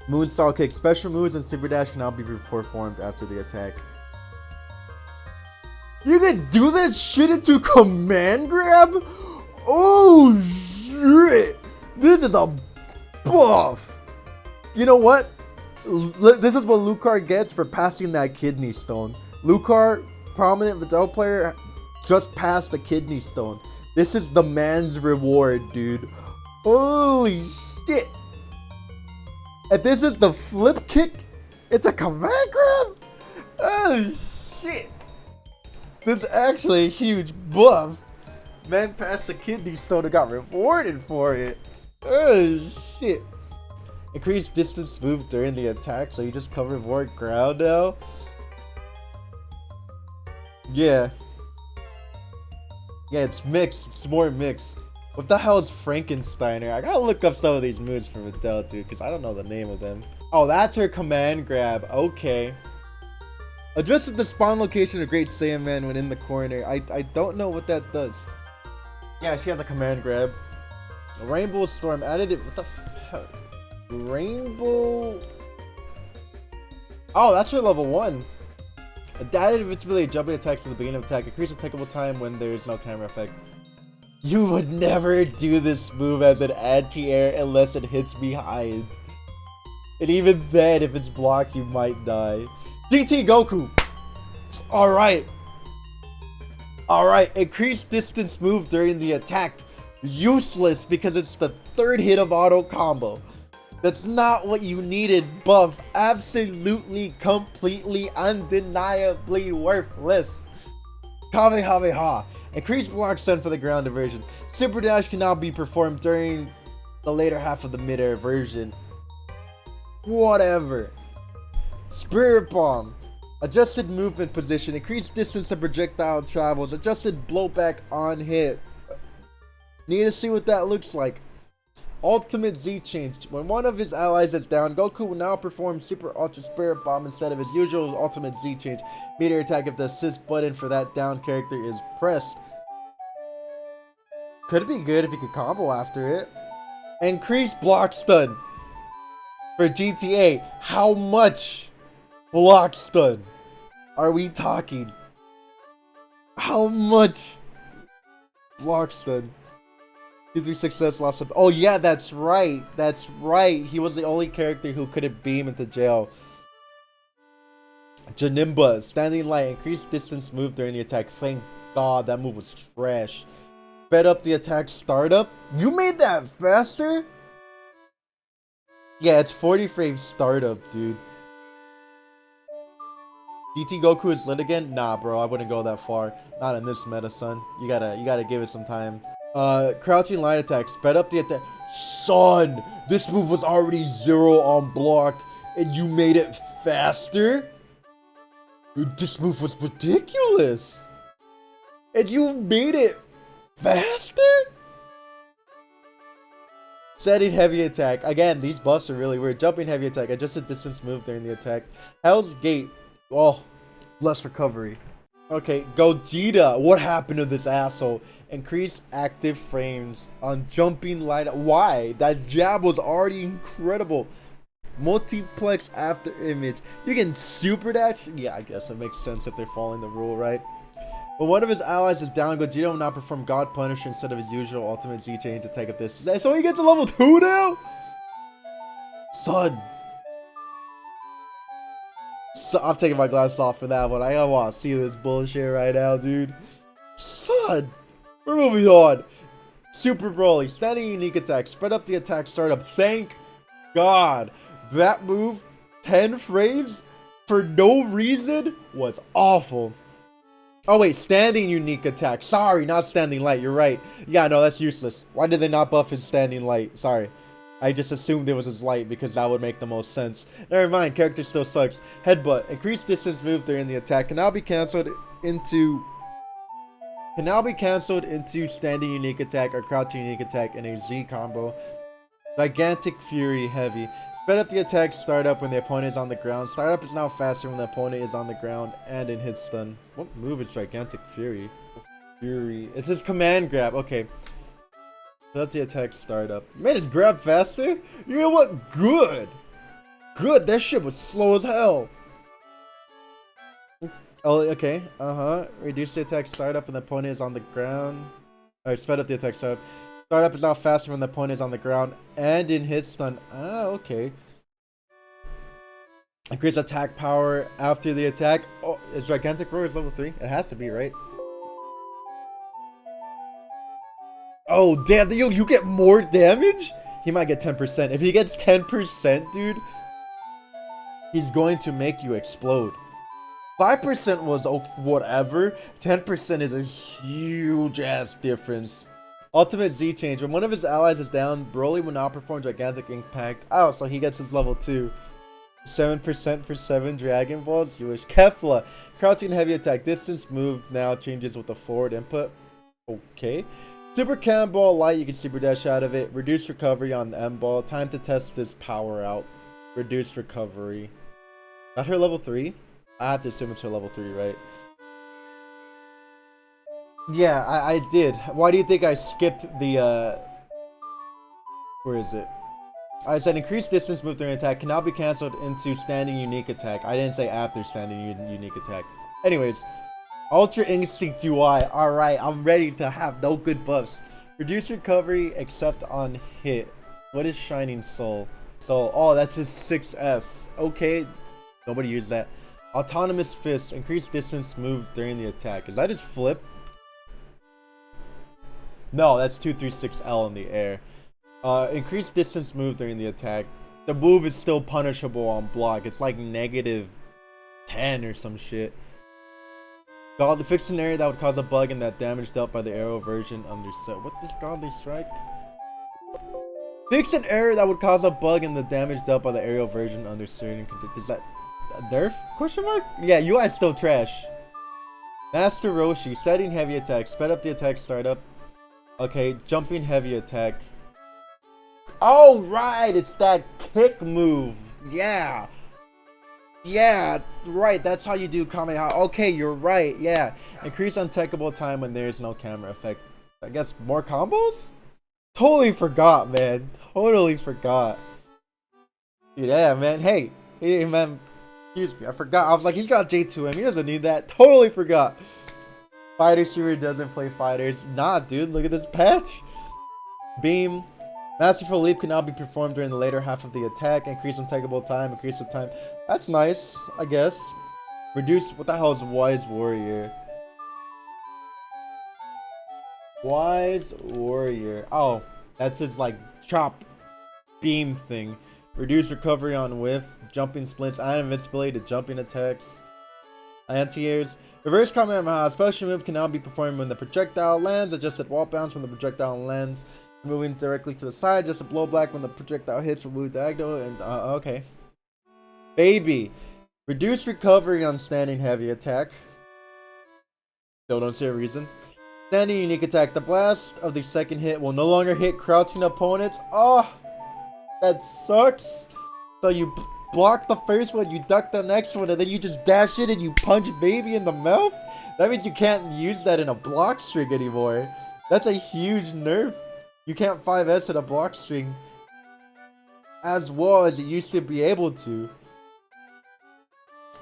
Moonsault kick. Special moves and super dash can now be performed after the attack. You can do that shit into command grab? Oh shit! This is a buff! You know what? This is what Lucar gets for passing that kidney stone. Lucar, prominent Videl player, just passed the kidney stone. This is the man's reward, dude. Holy shit! And this is the flip kick? It's a command grab? Oh shit! That's actually a huge buff. Man passed the kidney stone and got rewarded for it. Oh shit. Increased distance move during the attack, so you just cover more ground now? Yeah. Yeah, it's mixed. It's more mixed. What the hell is Frankensteiner? I gotta look up some of these moves for Videl, dude, because I don't know the name of them. Oh, that's her command grab. Okay. Adjusted the spawn location of Great Saiyan Man when in the corner. I don't know what that does. Yeah, she has a command grab. Rainbow Storm added it. What the hell? Rainbow. Oh, that's her level 1. Added invincibility jumping attacks at the beginning of attack. Increase attackable time when there's no camera effect. You would never do this move as an anti-air unless it hits behind. And even then, if it's blocked, you might die. GT Goku. Alright. Alright. Increased distance move during the attack. Useless because it's the 3rd hit of auto combo. That's not what you needed, buff. Absolutely, completely, undeniably worthless. Kamehameha. Increased block stun for the ground diversion. Super dash can now be performed during the later half of the mid-air version. Whatever. Spirit Bomb. Adjusted movement position. Increased distance of projectile travels. Adjusted blowback on hit. Need to see what that looks like. Ultimate Z change. When one of his allies is down, Goku will now perform Super Ultra Spirit Bomb instead of his usual Ultimate Z change. Meteor attack if the assist button for that down character is pressed. Could be good if you could combo after it. Increased block stun. For GTA, how much block stun are we talking? How much block stun? 2-3 success, lost of. Oh yeah, that's right. That's right. He was the only character who couldn't beam into jail. Janemba, standing light, increased distance move during the attack. Thank God that move was trash. Sped up the attack startup. You made that faster? Yeah, it's 40 frames startup, dude. GT Goku is lit again? Nah, bro, I wouldn't go that far. Not in this meta, son. You gotta give it some time. Crouching light attack, sped up the attack. Son, this move was already 0 on block, and you made it faster? This move was ridiculous. And you made it faster? Setting heavy attack. Again, these buffs are really weird. Jumping heavy attack. Adjusted distance move during the attack. Hell's Gate. Oh, less recovery. Okay, Gogeta. What happened to this asshole? Increased active frames on jumping light. Why? That jab was already incredible. Multiplex after image. You can super dash? Yeah, I guess it makes sense if they're following the rule, right? When one of his allies is down, Gogeta will now perform God Punish instead of his usual ultimate Z change attack of this. So he gets to level 2 now? Son. So I'm taking my glasses off for that one. I don't want to see this bullshit right now, dude. Son. We're moving on. Super Broly. Standing unique attack. Spread up the attack startup. Thank God. That move, 10 frames for no reason, was awful. Oh wait, standing unique attack. Sorry, not standing light. You're right. Yeah, no, that's useless. Why did they not buff his standing light? Sorry. I just assumed it was his light because that would make the most sense. Never mind, character still sucks. Headbutt. Increased distance move during the attack can now be cancelled into standing unique attack or crouching unique attack in a Z combo. Gigantic Fury heavy. Sped up the attack startup when the opponent is on the ground. Startup is now faster when the opponent is on the ground and in hit stun. What move is Gigantic Fury? Fury. It's his command grab. Okay. Sped up the attack startup. Made his grab faster? You know what? Good. Good. That shit was slow as hell. Oh, okay. Reduce the attack startup when the opponent is on the ground. Alright, sped up the attack startup. Startup is now faster when the opponent is on the ground and in hit stun. Ah, okay. Increase attack power after the attack. Oh, is Gigantic Roar level 3? It has to be, right? Oh, damn. You get more damage? He might get 10%. If he gets 10%, dude, he's going to make you explode. 5% was okay, whatever. 10% is a huge ass difference. Ultimate Z change. When one of his allies is down, Broly will now perform Gigantic Impact. Oh, so he gets his level 2. 7% for 7 Dragon Balls. You wish. Kefla. Crouching heavy attack. Distance move now changes with the forward input. Okay. Super Cannonball Light. You can super dash out of it. Reduce recovery on the M Ball. Time to test this power out. Reduce recovery. Not her level 3? I have to assume it's her level 3, right? Yeah, I did. Why do you think I skipped the, where is it? I said increased distance move during attack can now be cancelled into standing unique attack. I didn't say after standing unique attack. Anyways, Ultra Instinct UI. Alright, I'm ready to have no good buffs. Reduce recovery except on hit. What is Shining Soul? Oh, that's his 6S. Okay, nobody used that. Autonomous Fist. Increased distance move during the attack. Is that his flip? No, that's 236L in the air. Increased distance move during the attack. The move is still punishable on block. It's like -10 or some shit. Godly fix an area that would cause a bug and that damage dealt by the arrow version underset. What is Godly Strike? Fix an error that would cause a bug in the damage dealt by the aerial version under certain conditions. Is that nerf? Question mark? Yeah, UI is still trash. Master Roshi. Setting heavy attack. Sped up the attack startup. Okay, jumping heavy attack. Oh, right, it's that kick move. Yeah. Yeah, right, that's how you do Kamehameha. Okay, you're right, yeah. Increase untechable time when there's no camera effect. I guess more combos? Totally forgot, man. Totally forgot. Dude, yeah, man. Hey, man. Excuse me, I forgot. I was like, he's got J2M. He doesn't need that. Totally forgot. Fighter Streamer doesn't play fighters. Nah, dude, look at this patch. Beam. Masterful Leap can now be performed during the later half of the attack. Increase untechable time. Increase the time. That's nice, I guess. Reduce, what the hell is Wise Warrior? Wise Warrior. Oh, that's his like chop beam thing. Reduce recovery on whiff, jumping splints, and invincibility to jumping attacks. Anti-airs. Reverse Kamehameha. Special move can now be performed when the projectile lands. Adjusted wall bounce when the projectile lands. Moving directly to the side. Just a blow black when the projectile hits. Remove diagonal. And okay. Baby. Reduce recovery on standing heavy attack. Still don't see a reason. Standing unique attack. The blast of the second hit will no longer hit crouching opponents. Oh, that sucks. So you block the first one, you duck the next one, and then you just dash it and you punch baby in the mouth? That means you can't use that in a block string anymore. That's a huge nerf. You can't 5S in a block string as well as you used to be able to.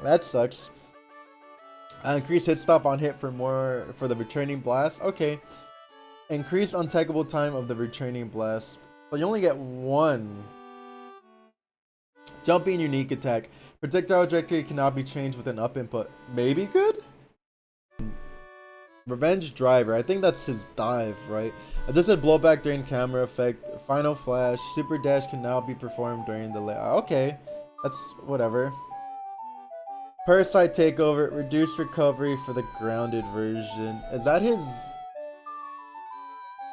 That sucks. Increase hit stop on hit for the returning blast. Okay. Increase untackable time of the returning blast. So you only get one. Jumping unique attack. Projectile trajectory cannot be changed with an up input. Maybe good? Revenge Driver. I think that's his dive, right? Adjusted blowback during camera effect. Final flash. Super dash can now be performed during the okay. That's whatever. Parasite Takeover. Reduced recovery for the grounded version. Is that his...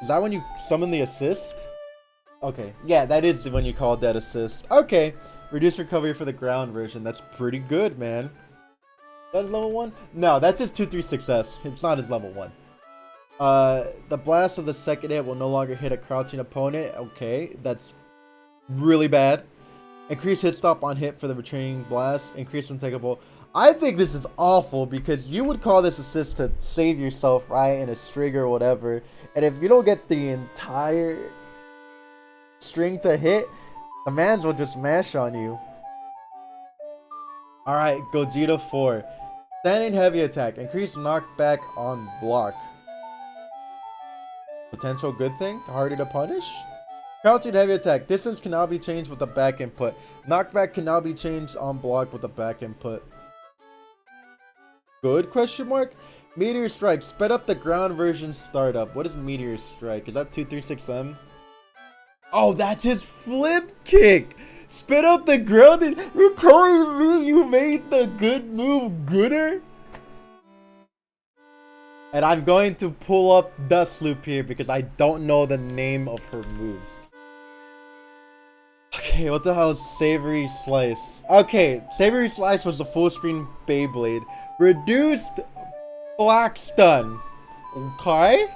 Is that when you summon the assist? Okay. Yeah, that is when you call that assist. Okay. Reduce recovery for the ground version. That's pretty good, man. That's level 1? No, that's his 236S. It's not his level 1. The blast of the second hit will no longer hit a crouching opponent. Okay, that's really bad. Increase hit stop on hit for the returning blast. Increase untakeable. I think this is awful because you would call this assist to save yourself, right, in a string or whatever. And if you don't get the entire string to hit, the mans will just mash on you. Alright, Gogeta 4. Standing heavy attack. Increase knockback on block. Potential good thing? Harder to punish? Crouching heavy attack. Distance can now be changed with the back input. Knockback can now be changed on block with the back input. Good? Question mark? Meteor Strike. Sped up the ground version startup. What is Meteor Strike? Is that 236M? Oh, that's his flip kick! Spit up the ground and you're telling me you made the good move gooder? And I'm going to pull up Dust Loop here because I don't know the name of her moves. Okay, what the hell is Savory Slice? Okay, Savory Slice was the full screen Beyblade. Reduced Black Stun. Okay?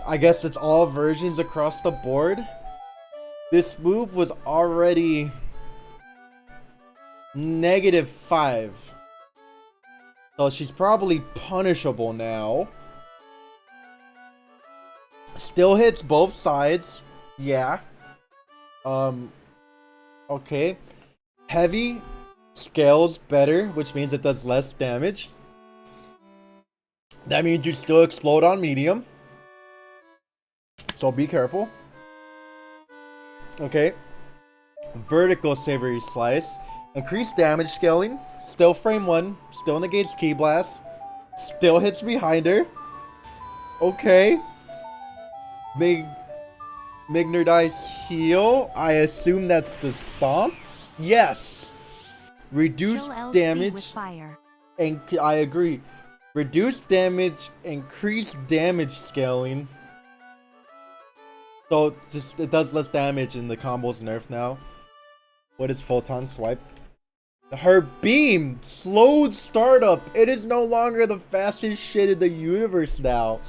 I guess it's all versions across the board. This move was already -5. So she's probably punishable now. Still hits both sides. Yeah. Okay. Heavy scales better, which means it does less damage. That means you still explode on medium. So be careful. Okay. Vertical Savory Slice. Increased damage scaling. Still frame 1. Still negates Ki Blast. Still hits behind her. Okay. Migner Dice Heal. I assume that's the stomp. Yes. Reduced damage. And I agree. Reduced damage. Increased damage scaling. So just it does less damage and the combo's nerfed now. What is Photon Swipe? Her beam slowed startup. It is no longer the fastest shit in the universe now.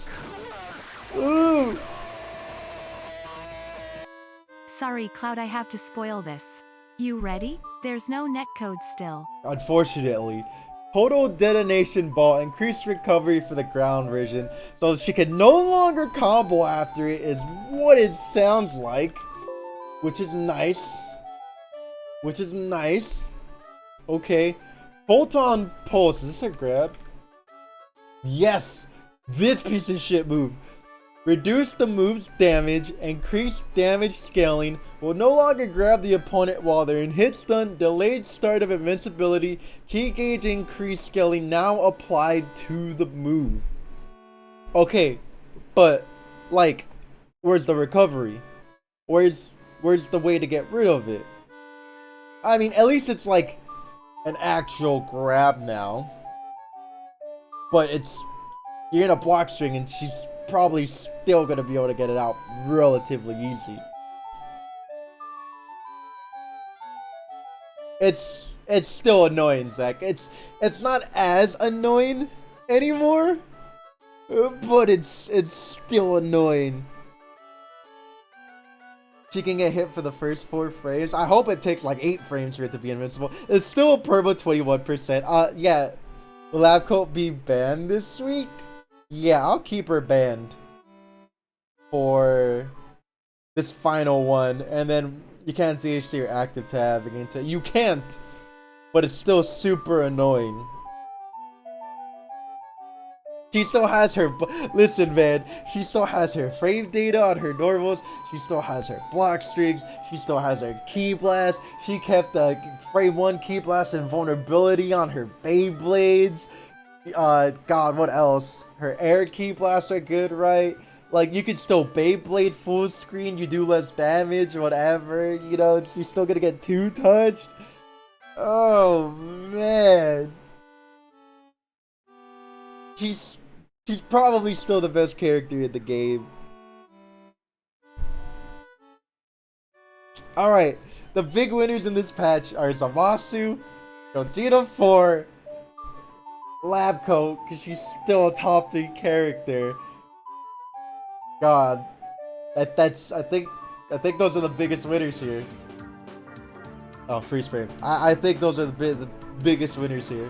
Ooh. Sorry, Cloud, I have to spoil this. You ready? There's no netcode still. Unfortunately. Total Detonation Ball. Increased recovery for the ground version. So she can no longer combo after it is what it sounds like. Which is nice. Which is nice. Okay. Photon Pulse. Is this a grab? Yes. This piece of shit move. Reduce the move's damage, increase damage scaling, will no longer grab the opponent while they're in hit stun, delayed start of invincibility, key gauge increase scaling now applied to the move. Okay, but like, where's the recovery? Where's the way to get rid of it? I mean, at least it's like an actual grab now. But you're in a block string and she's probably still gonna be able to get it out relatively easy. It's still annoying, Zach. It's not as annoying anymore, but it's still annoying. She can get hit for the first 4 frames. I hope it takes like 8 frames for it to be invincible. It's still a perma 21%. Yeah. Will Lab Coat be banned this week? Yeah, I'll keep her banned for this final one. And then you can't DHC your active tab again. You can't, but it's still super annoying. She still has her, listen man, she still has her frame data on her normals, she still has her block strings, she still has her key blast, she kept the frame 1 key blast and vulnerability on her Beyblades. God, what else? Her air key blasts are good, right? Like, you can still Beyblade full screen, you do less damage, whatever, you know, she's still gonna get 2 touched. Oh, man. She's probably still the best character in the game. Alright, the big winners in this patch are Zamasu, Gogeta 4, Lab Coat, because she's still a top 3 character. God, I think those are the biggest winners here. Oh, freeze frame. I think those are the biggest winners here.